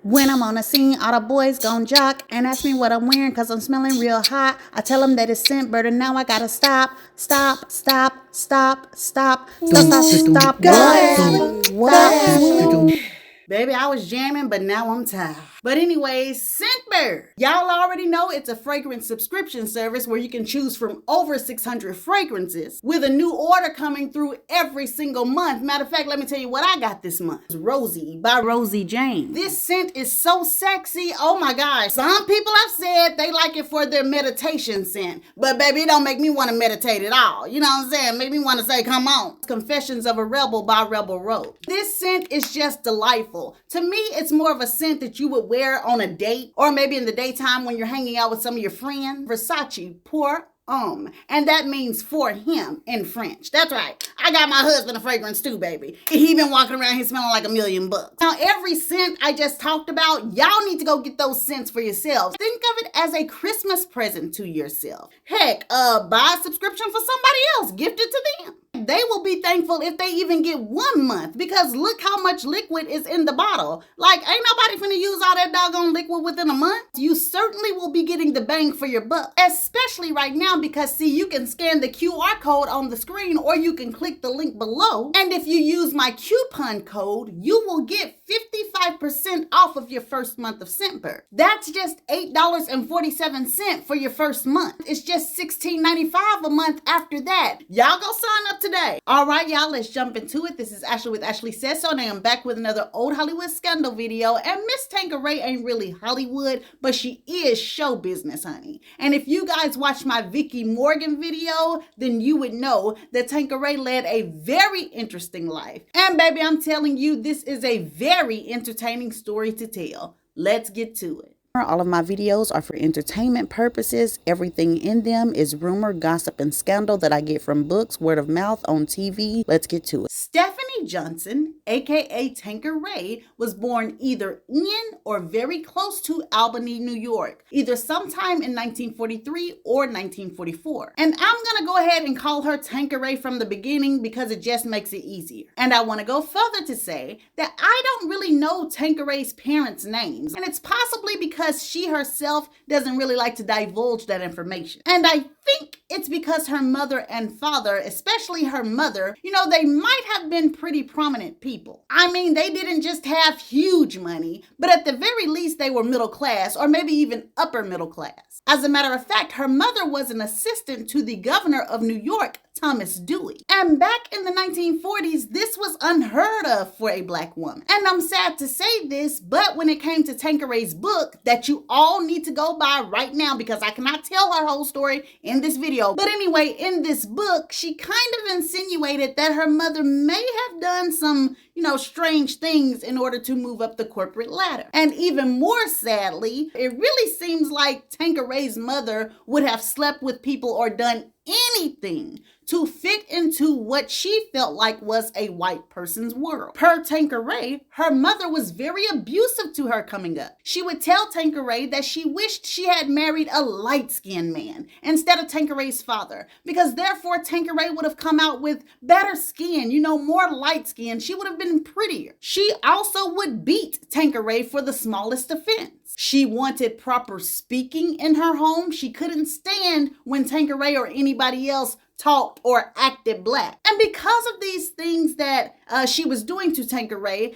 When I'm on a scene, all the boys gon' jock and ask me what I'm wearing cause I'm smelling real hot. I tell them that it's scent bird and now I gotta stop. What? Baby, I was jamming, but now I'm tired. But anyways, Scentbird. Y'all already know it's a fragrance subscription service where you can choose from over 600 fragrances with a new order coming through every single month. Matter of fact, let me tell you what I got this month. It's Rosie by Rosie Jane. This scent is so sexy. Oh my gosh. Some people have said they like it for their meditation scent. But baby, it don't make me want to meditate at all. You know what I'm saying? Make me want to say, come on. Confessions of a Rebel by Rebel Rose. This scent is just delightful. To me, it's more of a scent that you would wear on a date or maybe in the daytime when you're hanging out with some of your friends. Versace pour Homme, and that means for him in French. That's right. I got my husband a fragrance too, baby. He been walking around here smelling like $1,000,000. Now, every scent I just talked about, y'all need to go get those scents for yourselves. Think of it as a Christmas present to yourself. Heck, buy a subscription for somebody else. Gift it to them. They will be thankful if they even get 1 month because look how much liquid is in the bottle. Like, ain't nobody finna use all that doggone liquid within a month. You certainly will be getting the bang for your buck, especially right now because, see, you can scan the QR code on the screen or you can click the link below. And if you use my coupon code, you will get 55% off of your first month of Scentbird. That's just $8.47 for your first month. It's just $16.95 a month after that. Y'all go sign up today. All right, y'all, let's jump into it. This is Ashley with Ashley Says So, and I am back with another old Hollywood scandal video. And Miss Tanqueray ain't really Hollywood, but she is show business, honey. And if you guys watch my Vicky Morgan video, then you would know that Tanqueray led a very interesting life. And baby, I'm telling you, this is a very entertaining story to tell. Let's get to it. All of my videos are for entertainment purposes. Everything in them is rumor, gossip, and scandal that I get from books, word of mouth, on TV. Let's get to it. Stephanie Johnson, aka Tanqueray, was born either in or very close to Albany, New York, either sometime in 1943 or 1944. And I'm gonna go ahead and call her Tanqueray from the beginning because it just makes it easier. And I want to go further to say that I don't really know Tanqueray's parents' names, and it's possibly because she herself doesn't really like to divulge that information. And I think it's because her mother and father, especially her mother, you know, they might have been pretty prominent people. I mean, they didn't just have huge money, but at the very least they were middle class or maybe even upper middle class. As a matter of fact, her mother was an assistant to the governor of New York, Thomas Dewey. And back in the 1940s, this was unheard of for a black woman. And I'm sad to say this, but when it came to Tanqueray's book that you all need to go buy right now because I cannot tell her whole story in this video. But anyway, in this book, she kind of insinuated that her mother may have done some, strange things in order to move up the corporate ladder. And even more sadly, it really seems like Tanqueray's mother would have slept with people or done anything to fit into what she felt like was a white person's world. Per Tanqueray, her mother was very abusive to her coming up. She would tell Tanqueray that she wished she had married a light-skinned man instead of Tanqueray's father, because therefore Tanqueray would have come out with better skin, more light skin. She would have been prettier. She also would beat Tanqueray for the smallest offense. She wanted proper speaking in her home. She couldn't stand when Tanqueray or anybody else talked or acted black. And because of these things that she was doing to Tanqueray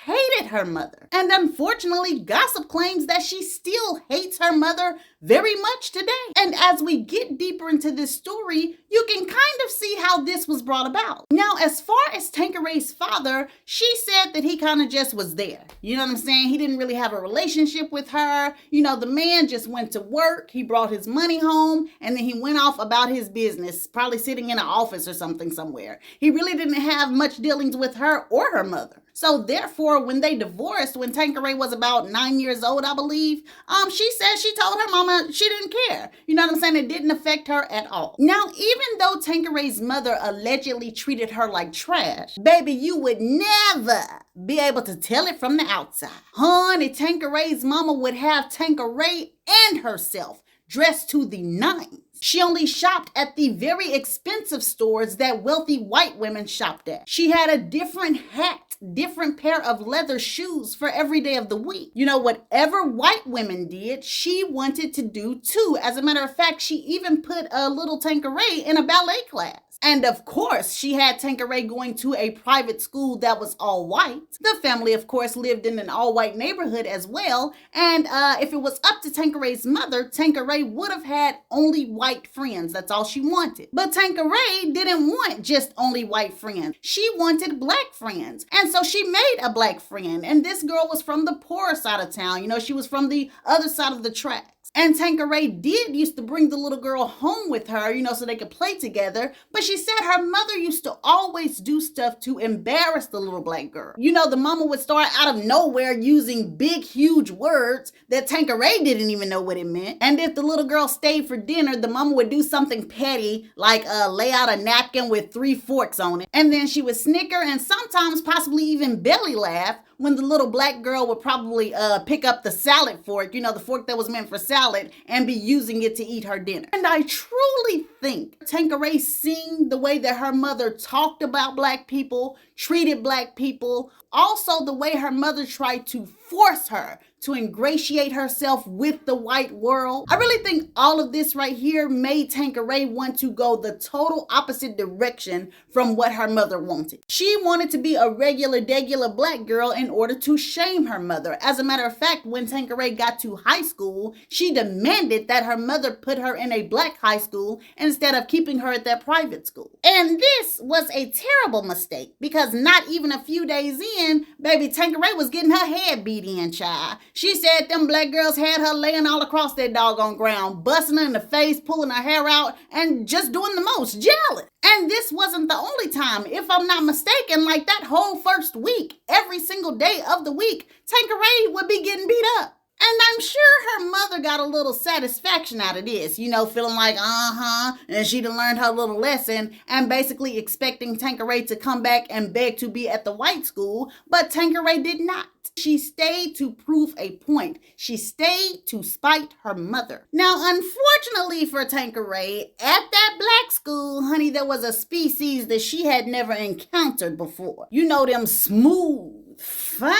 hated her mother. And unfortunately, gossip claims that she still hates her mother very much today. And as we get deeper into this story, you can kind of see how this was brought about. Now, as far as Tanqueray's father, she said that he kind of just was there. You know what I'm saying? He didn't really have a relationship with her. The man just went to work. He brought his money home and then he went off about his business, probably sitting in an office or something somewhere. He really didn't have much dealings with her or her mother. So therefore, when they divorced, when Tanqueray was about 9 years old, I believe, she said she told her mama she didn't care. You know what I'm saying? It didn't affect her at all. Now, even though Tanqueray's mother allegedly treated her like trash, baby, you would never be able to tell it from the outside. Honey, Tanqueray's mama would have Tanqueray and herself dressed to the nines. She only shopped at the very expensive stores that wealthy white women shopped at. She had a different hat different pair of leather shoes for every day of the week. You know, whatever white women did, she wanted to do too. As a matter of fact, she even put a little Tanqueray in a ballet class. And of course, she had Tanqueray going to a private school that was all white. The family, of course, lived in an all-white neighborhood as well. And if it was up to Tanqueray's mother, Tanqueray would have had only white friends. That's all she wanted. But Tanqueray didn't want just only white friends. She wanted black friends. And so she made a black friend. And this girl was from the poorer side of town. You know, she was from the other side of the tracks. And Tanqueray used to bring the little girl home with her, you know, so they could play together. But she said her mother used to always do stuff to embarrass the little black girl. You know, the mama would start out of nowhere using big, huge words that Tanqueray didn't even know what it meant. And if the little girl stayed for dinner, the mama would do something petty, like lay out a napkin with 3 forks on it. And then she would snicker and sometimes possibly even belly laugh when the little black girl would probably pick up the salad fork, you know, the fork that was meant for salad, and be using it to eat her dinner. And I truly think Tanqueray, seeing the way that her mother talked about black people, treated black people, also the way her mother tried to force her to ingratiate herself with the white world. I really think all of this right here made Tanqueray want to go the total opposite direction from what her mother wanted. She wanted to be a regular black girl in order to shame her mother. As a matter of fact, when Tanqueray got to high school, she demanded that her mother put her in a black high school instead of keeping her at that private school. And this was a terrible mistake because not even a few days in, baby Tanqueray was getting her head beat in, child. She said them black girls had her laying all across that doggone ground, busting her in the face, pulling her hair out, and just doing the most, jealous. And this wasn't the only time. If I'm not mistaken, like that whole first week, every single day of the week, Tanqueray would be getting beat up. And I'm sure her mother got a little satisfaction out of this, you know, feeling like, and she'd learned her little lesson and basically expecting Tanqueray to come back and beg to be at the white school, but Tanqueray did not. She stayed to prove a point. She stayed to spite her mother. Now, unfortunately for Tanqueray, at that black school, honey, there was a species that she had never encountered before. You know, them smooth, fine,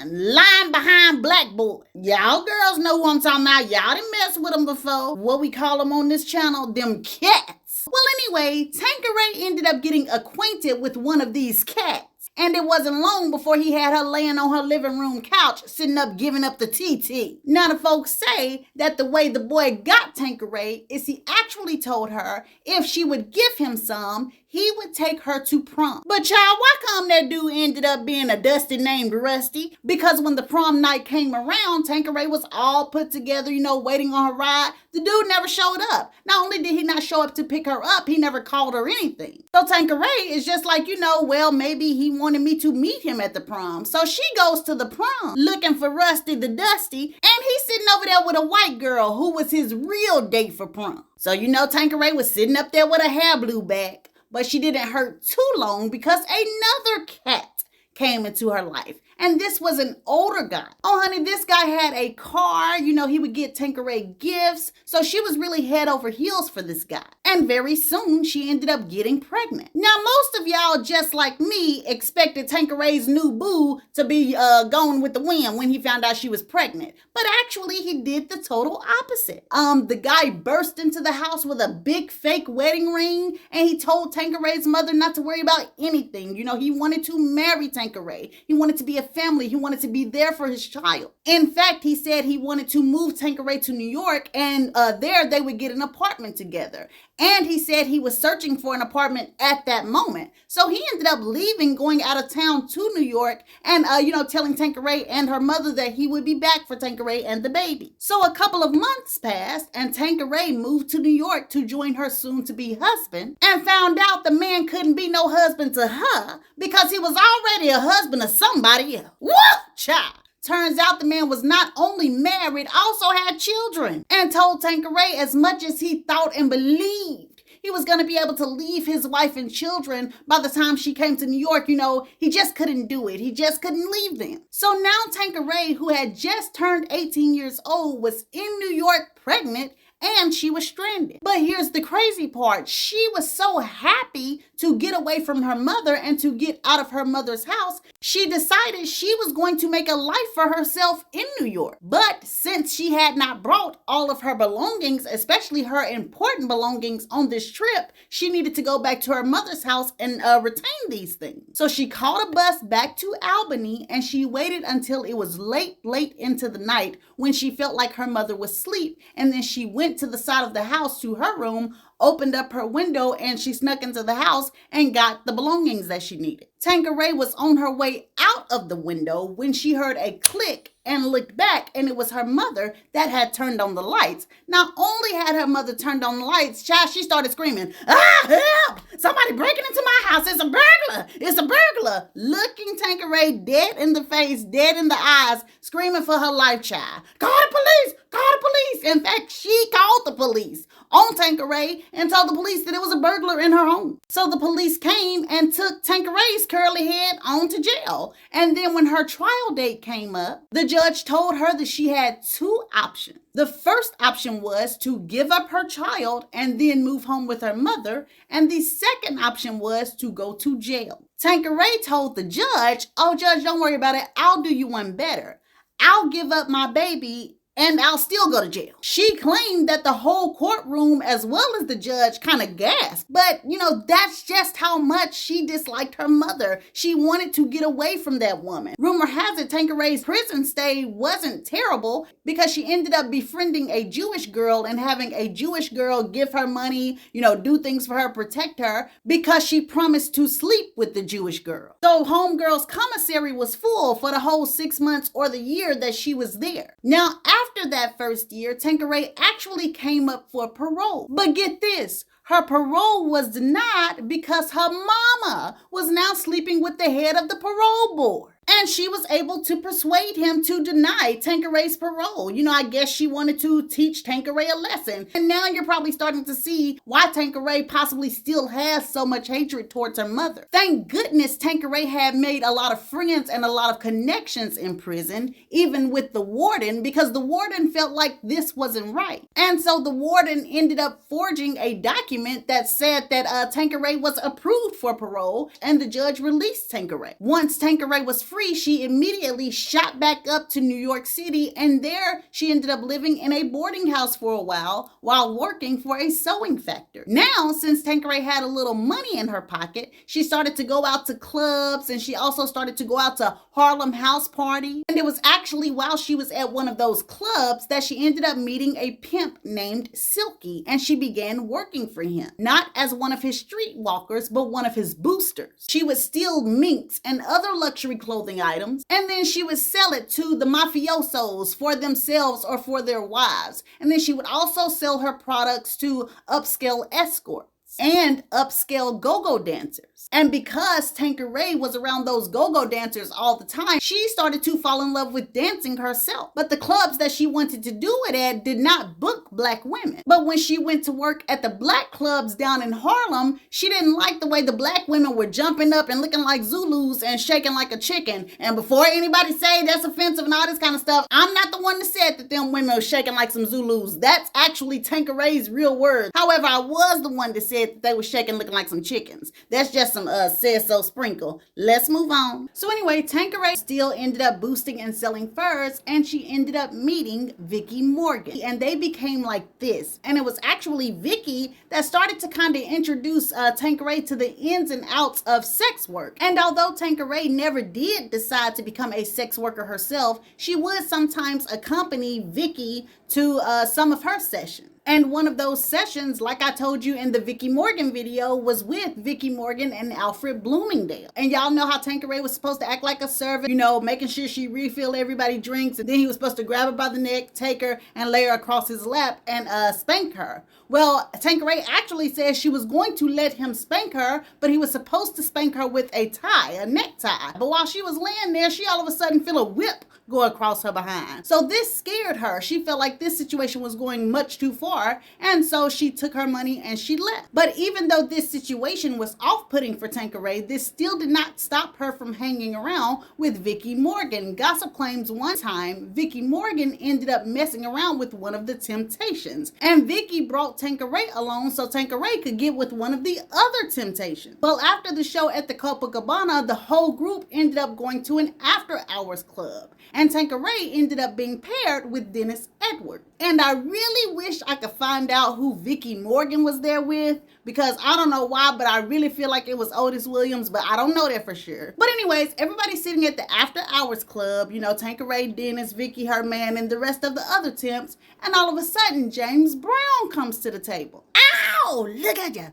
lying behind black boys. Y'all girls know what I'm talking about. Y'all didn't mess with them before. What we call them on this channel, them cats. Well, anyway, Tanqueray ended up getting acquainted with one of these cats. And it wasn't long before he had her laying on her living room couch, sitting up giving up the TT. Now the folks say that the way the boy got Tanqueray is he actually told her if she would give him some, he would take her to prom. But child, why come that dude ended up being a dusty named Rusty? Because when the prom night came around, Tanqueray was all put together, you know, waiting on her ride. The dude never showed up. Not only did he not show up to pick her up, he never called her anything. So Tanqueray is just like, you know, well, maybe he wanted me to meet him at the prom. So she goes to the prom looking for Rusty the Dusty, and he's sitting over there with a white girl who was his real date for prom. So you know Tanqueray was sitting up there with her hair blew back. But she didn't hurt too long because another cat came into her life. And this was an older guy. Oh, honey, this guy had a car. You know, he would get Tanqueray gifts. So she was really head over heels for this guy. And very soon, she ended up getting pregnant. Now, most of y'all, just like me, expected Tanqueray's new boo to be going with the wind when he found out she was pregnant. But actually, he did the total opposite. The guy burst into the house with a big fake wedding ring. And he told Tanqueray's mother not to worry about anything. You know, he wanted to marry Tanqueray. He wanted to be a family. He wanted to be there for his child. In fact, he said he wanted to move Tanqueray to New York and there they would get an apartment together. And he said he was searching for an apartment at that moment. So he ended up leaving, going out of town to New York and, telling Tanqueray and her mother that he would be back for Tanqueray and the baby. So a couple of months passed and Tanqueray moved to New York to join her soon-to-be husband and found out the man couldn't be no husband to her because he was already a husband of somebody else. Woo, child. Turns out the man was not only married, also had children, and told Tanqueray as much as he thought and believed he was going to be able to leave his wife and children by the time she came to New York. You know, he just couldn't do it. He just couldn't leave them. So now Tanqueray, who had just turned 18 years old, was in New York pregnant and she was stranded. But here's the crazy part. She was so happy to get away from her mother and to get out of her mother's house, she decided she was going to make a life for herself in New York. But since she had not brought all of her belongings, especially her important belongings, on this trip, she needed to go back to her mother's house and retain these things. So she caught a bus back to Albany, and she waited until it was late into the night when she felt like her mother was asleep, and then she went to the side of the house to her room, opened up her window, and she snuck into the house and got the belongings that she needed. Tanqueray was on her way out of the window when she heard a click and looked back, and it was her mother that had turned on the lights. Not only had her mother turned on the lights, child, she started screaming, "Ah, help! Somebody breaking into my house! It's a burglar! It's a burglar!" Looking Tanqueray dead in the face, dead in the eyes, screaming for her life, child. "Call the police! Call the police!" In fact, she called the police on Tanqueray and told the police that it was a burglar in her home. So the police came and took Tanqueray's curly head on to jail. And then when her trial date came up, the judge told her that she had two options. The first option was to give up her child and then move home with her mother. And the second option was to go to jail. Tanqueray told the judge, "Oh, Judge, don't worry about it. I'll do you one better. I'll give up my baby and I'll still go to jail." She claimed that the whole courtroom as well as the judge kind of gasped. But, that's just how much she disliked her mother. She wanted to get away from that woman. Rumor has it Tanqueray's prison stay wasn't terrible because she ended up befriending a Jewish girl and having a Jewish girl give her money, do things for her, protect her, because she promised to sleep with the Jewish girl. So Homegirl's commissary was full for the whole 6 months or the year that she was there. Now, after that first year, Tanqueray actually came up for parole. But get this, her parole was denied because her mama was now sleeping with the head of the parole board. And she was able to persuade him to deny Tanqueray's parole. I guess she wanted to teach Tanqueray a lesson. And now you're probably starting to see why Tanqueray possibly still has so much hatred towards her mother. Thank goodness Tanqueray had made a lot of friends and a lot of connections in prison, even with the warden, because the warden felt like this wasn't right. And so the warden ended up forging a document that said that Tanqueray was approved for parole, and the judge released Tanqueray. Once Tanqueray was free, she immediately shot back up to New York City, and there she ended up living in a boarding house for a while working for a sewing factory. Now, since Tanqueray had a little money in her pocket, she started to go out to clubs, and she also started to go out to Harlem house parties. And it was actually while she was at one of those clubs that she ended up meeting a pimp named Silky, and she began working for him, not as one of his streetwalkers, but one of his boosters. She would steal minks and other luxury clothing items, and then she would sell it to the mafiosos for themselves or for their wives. And then she would also sell her products to upscale escorts and upscale go-go dancers. And because Tanqueray was around those go-go dancers all the time, she started to fall in love with dancing herself. But the clubs that she wanted to do it at did not book black women. But when she went to work at the black clubs down in Harlem, she didn't like the way the black women were jumping up and looking like Zulus and shaking like a chicken. And before anybody say that's offensive and all this kind of stuff, I'm not the one that said that them women were shaking like some Zulus. That's actually Tanqueray's real words. However, I was the one that said that they were shaking looking like some chickens. That's just some said so sprinkle. Let's move on. So anyway, Tanqueray still ended up boosting and selling furs, and she ended up meeting Vicky Morgan, and they became like this. And it was actually Vicky that started to kind of introduce Tanqueray to the ins and outs of sex work. And although Tanqueray never did decide to become a sex worker herself, she would sometimes accompany Vicky to some of her sessions. And one of those sessions, like I told you in the Vicky Morgan video, was with Vicky Morgan and Alfred Bloomingdale. And y'all know how Tanqueray was supposed to act like a servant, making sure she refilled everybody's drinks. And then he was supposed to grab her by the neck, take her, and lay her across his lap and spank her. Well, Tanqueray actually said she was going to let him spank her, but he was supposed to spank her with a tie, a necktie. But while she was laying there, she all of a sudden felt a whip go across her behind. So this scared her. She felt like this situation was going much too far, and so she took her money and she left. But even though this situation was off-putting for Tanqueray, this still did not stop her from hanging around with Vicky Morgan. Gossip claims one time Vicky Morgan ended up messing around with one of the Temptations, and Vicky brought Tanqueray along so Tanqueray could get with one of the other Temptations. Well, after the show at the Copacabana, the whole group ended up going to an after-hours club, and Tanqueray ended up being paired with Dennis Edward. And I really wish I could find out who Vicky Morgan was there with, because I don't know why, but I really feel like it was Otis Williams, but I don't know that for sure. But anyways, everybody's sitting at the after hours club, you know, Tanqueray, Dennis, Vicky, her man, and the rest of the other temps, and all of a sudden, James Brown comes to the table. Ow! Look at you.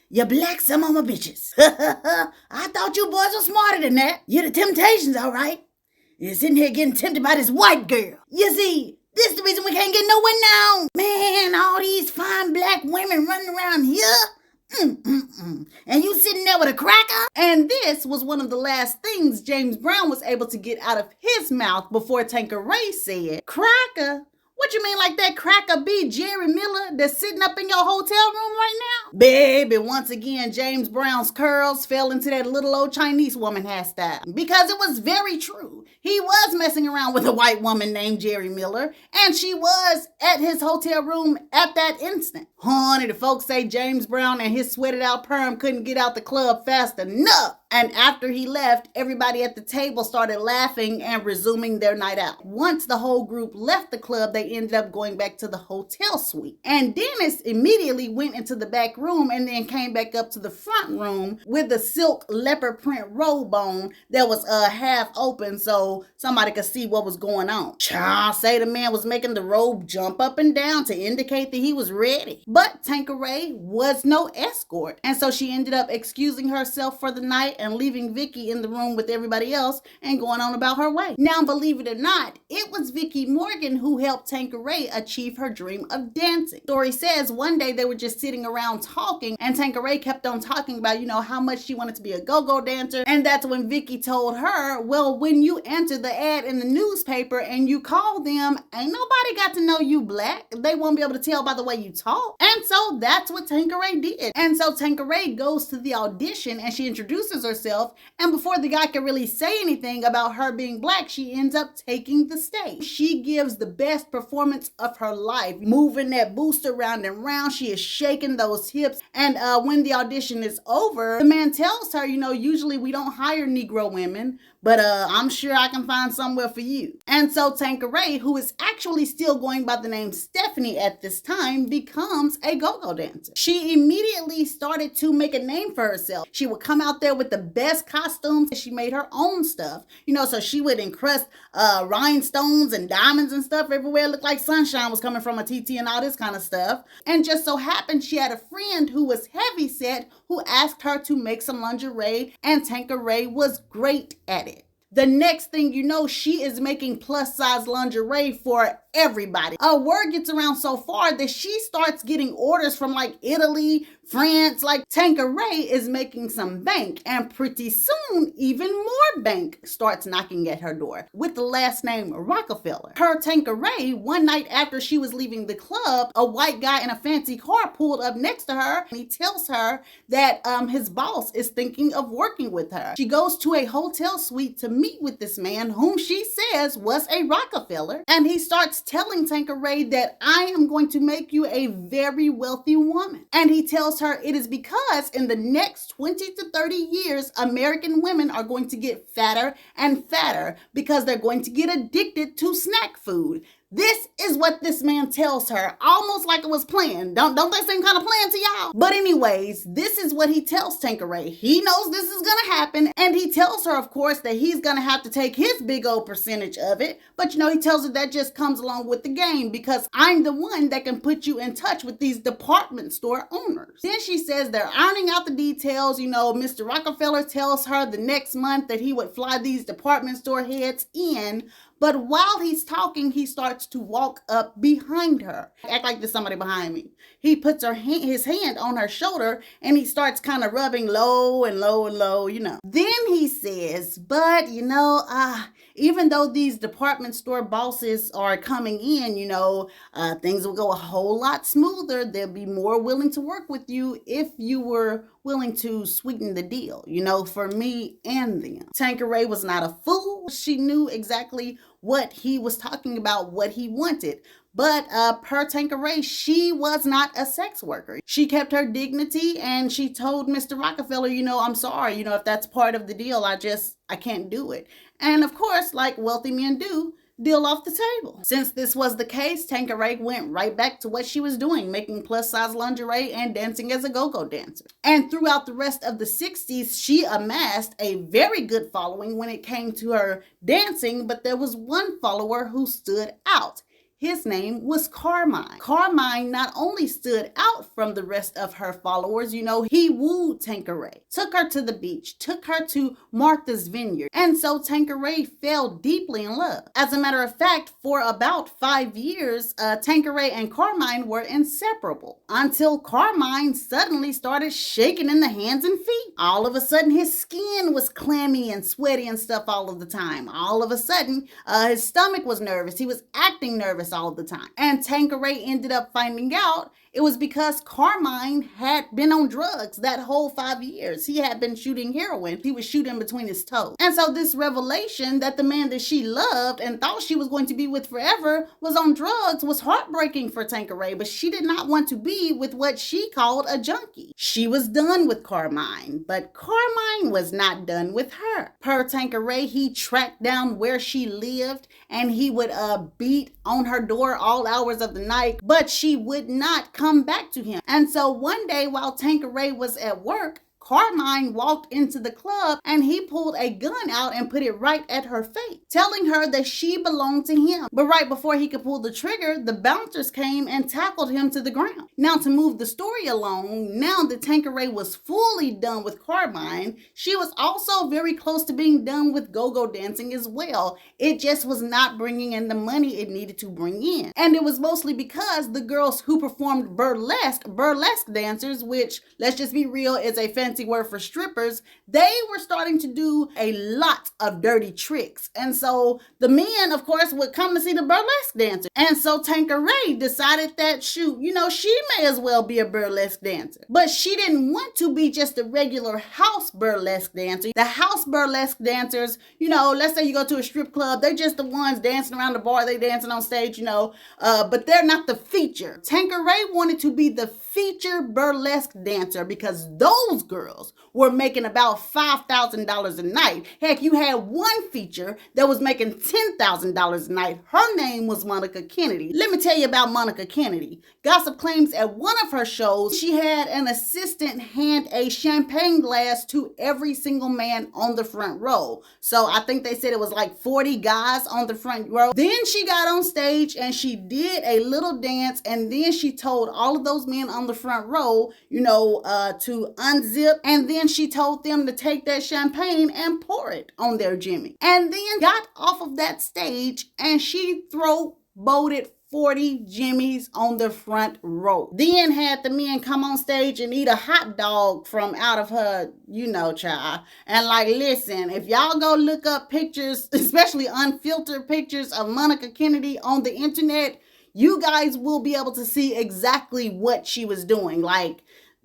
You black some of my bitches. I thought you boys were smarter than that. You're the Temptations, all right. You're sitting here getting tempted by this white girl. You see, this is the reason we can't get nowhere now. Man, all these fine black women running around here. And you sitting there with a cracker? And this was one of the last things James Brown was able to get out of his mouth before Tanqueray said, "Cracker? What you mean, like that cracker be Jerry Miller that's sitting up in your hotel room right now?" Baby, once again, James Brown's curls fell into that little old Chinese woman hairstyle. Because it was very true. He was messing around with a white woman named Jerry Miller, and she was at his hotel room at that instant. Honey, the folks say James Brown and his sweated out perm couldn't get out the club fast enough. And after he left, everybody at the table started laughing and resuming their night out. Once the whole group left the club, they ended up going back to the hotel suite. And Dennis immediately went into the back room and then came back up to the front room with the silk leopard print robe on that was half open so somebody could see what was going on. Child, say the man was making the robe jump up and down to indicate that he was ready. But Tanqueray was no escort, and so she ended up excusing herself for the night and leaving Vicky in the room with everybody else and going on about her way. Now, believe it or not, it was Vicky Morgan who helped Tanqueray achieve her dream of dancing. Story says one day they were just sitting around talking, and Tanqueray kept on talking about, how much she wanted to be a go-go dancer, and that's when Vicky told her, well, when you enter the ad in the newspaper and you call them, ain't nobody got to know you black. They won't be able to tell by the way you talk. And so that's what Tanqueray did. And so Tanqueray goes to the audition and she introduces herself, and before the guy can really say anything about her being black, she ends up taking the stage. She gives the best performance of her life, moving that booster round and round. She is shaking those hips, and when the audition is over, the man tells her, usually we don't hire Negro women, but I'm sure I can find somewhere for you. And so Tanqueray, who is actually still going by the name Stephanie at this time, becomes a go-go dancer. She immediately started to make a name for herself. She would come out there with the best costumes. She made her own stuff, so she would encrust rhinestones and diamonds and stuff everywhere. It looked like sunshine was coming from a TT and all this kind of stuff. And just so happened she had a friend who was heavy set who asked her to make some lingerie, and Tanqueray was great at it. The next thing you know, she is making plus size lingerie for everybody. A word gets around so far that she starts getting orders from like Italy, France. Like Tanqueray is making some bank, and pretty soon even more bank starts knocking at her door with the last name Rockefeller. Her Tanqueray, one night after she was leaving the club, a white guy in a fancy car pulled up next to her, and he tells her that his boss is thinking of working with her. She goes to a hotel suite to meet with this man whom she says was a Rockefeller, and he starts telling Tanqueray that I am going to make you a very wealthy woman. And he tells her it is because in the next 20 to 30 years, American women are going to get fatter and fatter because they're going to get addicted to snack food. This is what this man tells her, almost like it was planned. Don't they seem kind of planned to y'all? But anyways, this is what he tells Tanqueray. He knows this is going to happen, and he tells her, of course, that he's going to have to take his big old percentage of it. But he tells her that just comes along with the game because I'm the one that can put you in touch with these department store owners. Then she says they're ironing out the details. Mr. Rockefeller tells her the next month that he would fly these department store heads in. But while he's talking, he starts to walk up behind her. Act like there's somebody behind me. He puts his hand on her shoulder and he starts kind of rubbing low and low and low, Then he says, but, even though these department store bosses are coming in, things will go a whole lot smoother. They'll be more willing to work with you if you were willing to sweeten the deal, for me and them. Tanqueray was not a fool. She knew exactly what he was talking about, what he wanted. But per Tanqueray, she was not a sex worker. She kept her dignity and she told Mr. Rockefeller, I'm sorry, if that's part of the deal, I can't do it. And of course, like wealthy men do, deal off the table. Since this was the case, Tanqueray went right back to what she was doing, making plus-size lingerie and dancing as a go-go dancer. And throughout the rest of the 60s, she amassed a very good following when it came to her dancing, but there was one follower who stood out. His name was Carmine. Carmine not only stood out from the rest of her followers, he wooed Tanqueray, took her to the beach, took her to Martha's Vineyard, and so Tanqueray fell deeply in love. As a matter of fact, for about 5 years, Tanqueray and Carmine were inseparable until Carmine suddenly started shaking in the hands and feet. All of a sudden, his skin was clammy and sweaty and stuff all of the time. All of a sudden, his stomach was nervous. He was acting nervous all the time. And Tanqueray ended up finding out it was because Carmine had been on drugs that whole 5 years. He had been shooting heroin. He was shooting between his toes. And so this revelation that the man that she loved and thought she was going to be with forever was on drugs was heartbreaking for Tanqueray, but she did not want to be with what she called a junkie. She was done with Carmine, but Carmine was not done with her. Per Tanqueray, he tracked down where she lived and he would beat on her door all hours of the night, but she would not come back to him. And so one day while Tanqueray was at work, Carmine walked into the club and he pulled a gun out and put it right at her face, telling her that she belonged to him. But right before he could pull the trigger, the bouncers came and tackled him to the ground. Now, to move the story along, now that Tanqueray was fully done with Carmine, she was also very close to being done with go-go dancing as well. It just was not bringing in the money it needed to bring in. And it was mostly because the girls who performed burlesque dancers, which, let's just be real, is a fancy word for strippers, they were starting to do a lot of dirty tricks. And so the men, of course, would come to see the burlesque dancer. And so Tanqueray decided that, she may as well be a burlesque dancer. But she didn't want to be just a regular house burlesque dancer. The house burlesque dancers, let's say you go to a strip club, they're just the ones dancing around the bar, they dancing on stage, but they're not the feature. Tanqueray wanted to be the feature burlesque dancer because those girls were making about $5,000 a night. Heck, you had one feature that was making $10,000 a night. Her name was Monica Kennedy. Let me tell you about Monica Kennedy. Gossip claims at one of her shows, she had an assistant hand a champagne glass to every single man on the front row. So I think they said it was like 40 guys on the front row. Then she got on stage and she did a little dance, and then she told all of those men on the front row, to unzip, and then she told them to take that champagne and pour it on their Jimmy. And then got off of that stage and she throat-boated 40 Jimmys on the front row. Then had the men come on stage and eat a hot dog from out of her, child. And listen, if y'all go look up pictures, especially unfiltered pictures of Monica Kennedy on the internet, you guys will be able to see exactly what she was doing.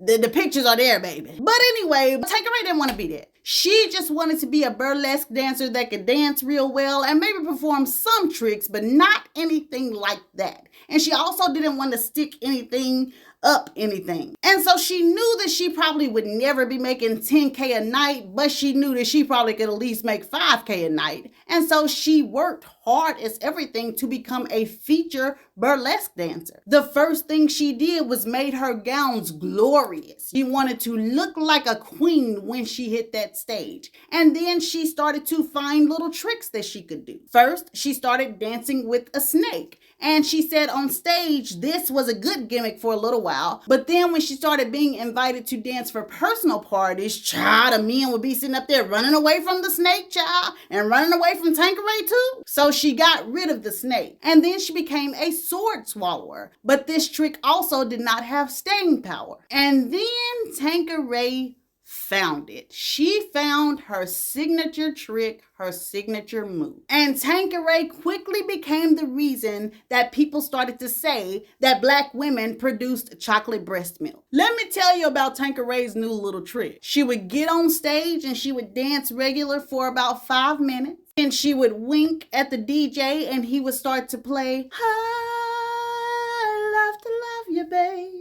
The pictures are there, baby. But anyway, Tanqueray didn't want to be that. She just wanted to be a burlesque dancer that could dance real well and maybe perform some tricks, but not anything like that. And she also didn't want to stick anything. And so she knew that she probably would never be making $10K a night, but she knew that she probably could at least make $5K a night. And so she worked hard as everything to become a feature burlesque dancer. The first thing she did was made her gowns glorious. She wanted to look like a queen when she hit that stage. And then she started to find little tricks that she could do. First, she started dancing with a snake. And she said on stage, this was a good gimmick for a little while. while. But then when she started being invited to dance for personal parties, child, the men would be sitting up there running away from the snake, child, and running away from Tanqueray too. So she got rid of the snake. And then she became a sword swallower. But this trick also did not have staying power. And then Tanqueray found it. She found her signature trick, her signature move. And Tanqueray quickly became the reason that people started to say that black women produced chocolate breast milk. Let me tell you about Tanqueray's new little trick. She would get on stage and she would dance regular for about 5 minutes. Then she would wink at the DJ and he would start to play, I love to love you, baby.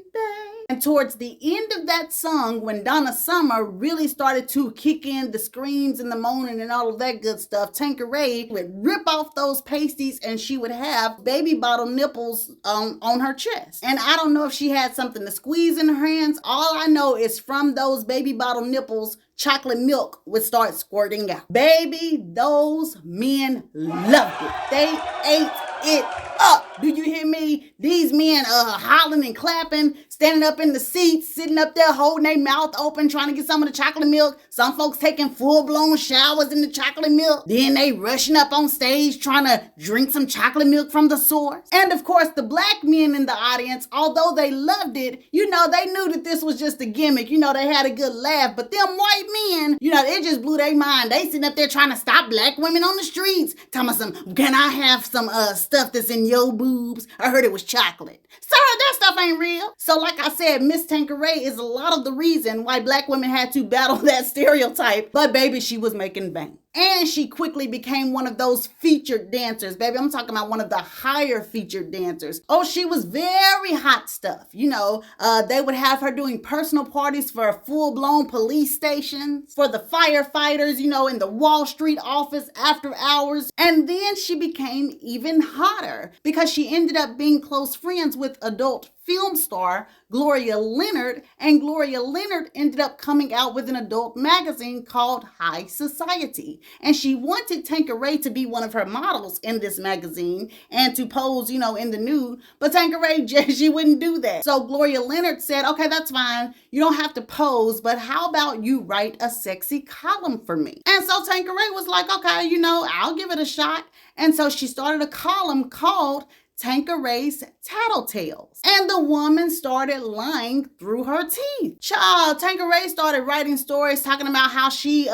And towards the end of that song, when Donna Summer really started to kick in the screams and the moaning and all of that good stuff, Tanqueray would rip off those pasties and she would have baby bottle nipples on her chest. And I don't know if she had something to squeeze in her hands. All I know is from those baby bottle nipples, chocolate milk would start squirting out. Baby, those men loved it. They ate it up. Do you hear me? These men hollering and clapping, standing up in the seats, sitting up there holding their mouth open, trying to get some of the chocolate milk. Some folks taking full-blown showers in the chocolate milk. Then they rushing up on stage trying to drink some chocolate milk from the source. And of course, the black men in the audience, although they loved it, they knew that this was just a gimmick. They had a good laugh. But them white men, it just blew their mind. They sitting up there trying to stop black women on the streets. Tell me can I have some stuff that's in your boobs? I heard it was chocolate. Sir, that stuff ain't real. So like I said, Miss Tanqueray is a lot of the reason why black women had to battle that stereotype. But baby, she was making bank. And she quickly became one of those featured dancers. Baby, I'm talking about one of the higher featured dancers. Oh, she was very hot stuff. They would have her doing personal parties for full-blown police stations, for the firefighters, in the Wall Street office after hours. And then she became even hotter because she ended up being close friends with adult film star Gloria Leonard, and Gloria Leonard ended up coming out with an adult magazine called High Society. And she wanted Tanqueray to be one of her models in this magazine and to pose, in the nude. But Tanqueray, she wouldn't do that. So Gloria Leonard said, okay, that's fine. You don't have to pose, but how about you write a sexy column for me? And so Tanqueray was like, okay, I'll give it a shot. And so she started a column called Tanqueray's Tattletales. And the woman started lying through her teeth. Child, Tanqueray started writing stories talking about how she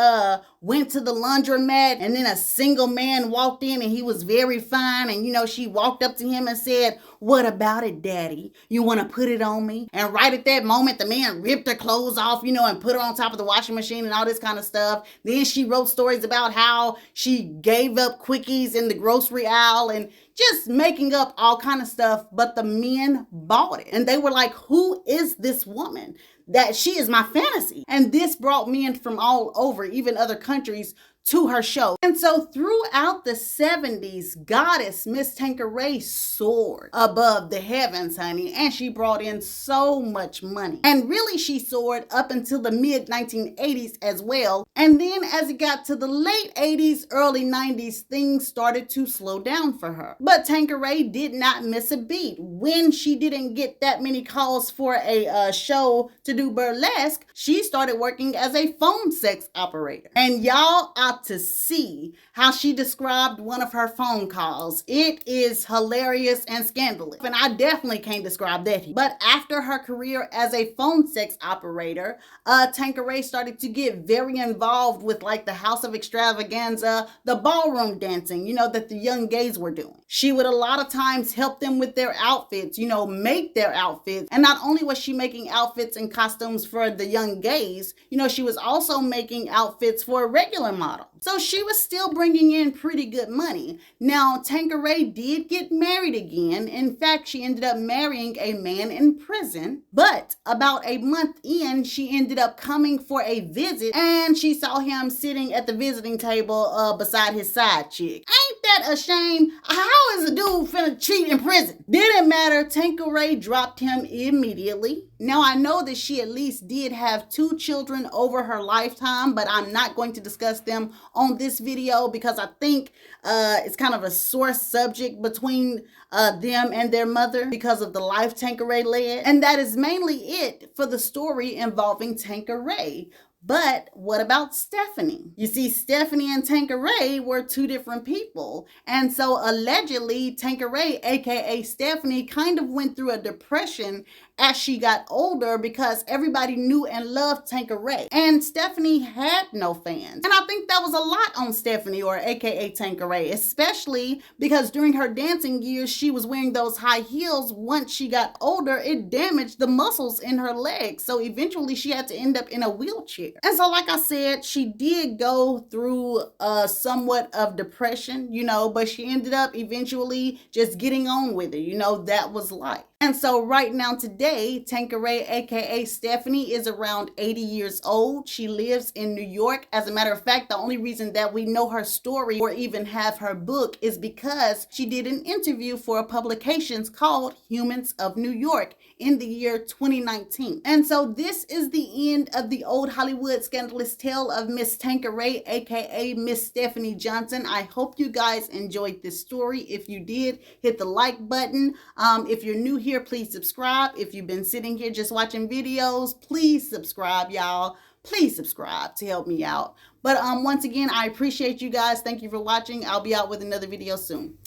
went to the laundromat and then a single man walked in and he was very fine. And, she walked up to him and said, what about it, daddy? You want to put it on me? And right at that moment, the man ripped her clothes off, and put her on top of the washing machine and all this kind of stuff. Then she wrote stories about how she gave up quickies in the grocery aisle and just making up all kind of stuff. But the men bought it. And they were like, who is this woman? That she is my fantasy. And this brought men from all over, even other countries, to her show. And so throughout the 70s, goddess Miss Tanqueray soared above the heavens, honey, and she brought in so much money. And really she soared up until the mid 1980s as well. And then as it got to the late 80s, early 90s, things started to slow down for her. But Tanqueray did not miss a beat. When she didn't get that many calls for a show to do burlesque, she started working as a phone sex operator. And y'all out to see how she described one of her phone calls. It is hilarious and scandalous. And I definitely can't describe that. But after her career as a phone sex operator, Tanqueray started to get very involved with like the House of Extravaganza, the ballroom dancing, that the young gays were doing. She would a lot of times help them with their outfits, make their outfits. And not only was she making outfits and costumes for the young gays, she was also making outfits for regular models. So she was still bringing in pretty good money. Now, Tanqueray did get married again. In fact, she ended up marrying a man in prison. But about a month in, she ended up coming for a visit and she saw him sitting at the visiting table beside his side chick. Ain't that a shame? How is a dude finna cheat in prison? Didn't matter. Tanqueray dropped him immediately. Now, I know that she at least did have 2 children over her lifetime, but I'm not going to discuss them on this video because I think it's kind of a sore subject between them and their mother because of the life Tanqueray led. And that is mainly it for the story involving Tanqueray. But what about Stephanie? You see, Stephanie and Tanqueray were 2 different people. And so allegedly, Tanqueray, aka Stephanie, kind of went through a depression as she got older because everybody knew and loved Tanqueray. And Stephanie had no fans. And I think that was a lot on Stephanie, or aka Tanqueray, especially because during her dancing years, she was wearing those high heels. Once she got older, it damaged the muscles in her legs. So eventually she had to end up in a wheelchair. And so, like I said, she did go through somewhat of depression, but she ended up eventually just getting on with it. That was life. And so right now today, Tanqueray, aka Stephanie, is around 80 years old. She lives in New York. As a matter of fact, the only reason that we know her story or even have her book is because she did an interview for a publication called Humans of New York in the year 2019. And so this is the end of the old Hollywood scandalous tale of Miss Tanqueray, aka Miss Stephanie Johnson. I hope you guys enjoyed this story. If you did, hit the like button. If you're new here, please subscribe. If you've been sitting here just watching videos, please subscribe, y'all. Please subscribe to help me out. But once again, I appreciate you guys. Thank you for watching. I'll be out with another video soon.